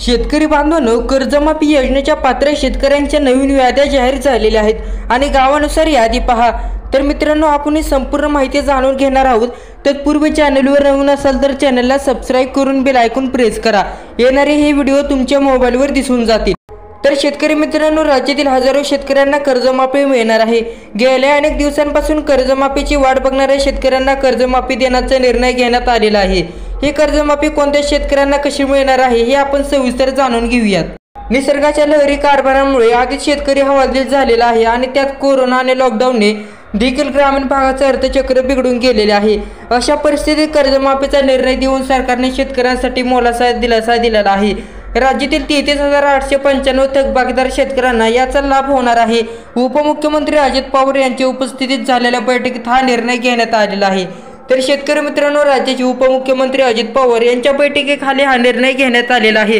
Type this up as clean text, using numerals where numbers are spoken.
शेतकरी बांधवांनो, कर्जमाफी योजनेच्या पात्र शेतकऱ्यांच्या नवीन याद्या जाहीर झालेल्या आहेत आणि गावानुसार यादी पहा। तर मित्रांनो, आपण ही संपूर्ण माहिती जाणून घेणार आहोत। तत्पूर्वी चॅनलवर नवीन असाल तर चॅनलला सबस्क्राइब करून बेल आयकॉन प्रेस करा। येणारे हे व्हिडिओ तुमच्या मोबाईलवर दिसून जातील। तर शेतकरी मित्रांनो, राज्यातील हजारो शेतकऱ्यांना कर्जमाफी मिळणार आहे। गेल्या अनेक दिवसांपासून कर्जमाफीची वाट बघणाऱ्या शेतकऱ्यांना कर्जमाफी देण्याचा निर्णय घेण्यात आलेला आहे। ही कर्जमाफी कोणत्या शेतकऱ्यांना कशी मिळणार आहे हे आपण सविस्तर जाणून घेऊयात। निसर्गाच्या लहरी कारभारामुळे आधीच शेतकरी हवालदिल झालेला आहे आणि त्यात कोरोना आणि लॉकडाऊनने देखील ग्रामीण भागाचे अर्थचक्र बिघडून गेलेले आहे। अशा परिस्थितीत कर्जमाफीचा निर्णय देऊन सरकारने शेतकऱ्यांसाठी मोलाचा दिलासा दिलेला आहे। राज्यातील 33,895 थकबाकीदार शेतकऱ्यांना याचा लाभ होणार आहे। उपमुख्यमंत्री अजित पवार यांच्या उपस्थितीत झालेल्या बैठकीत हा निर्णय घेण्यात आलेला आहे। तर शेतकरी मित्रांनो, राज्याचे उपमुख्यमंत्री अजित पवार यांच्या बैठकीखाली हा निर्णय घेण्यात आलेला आहे।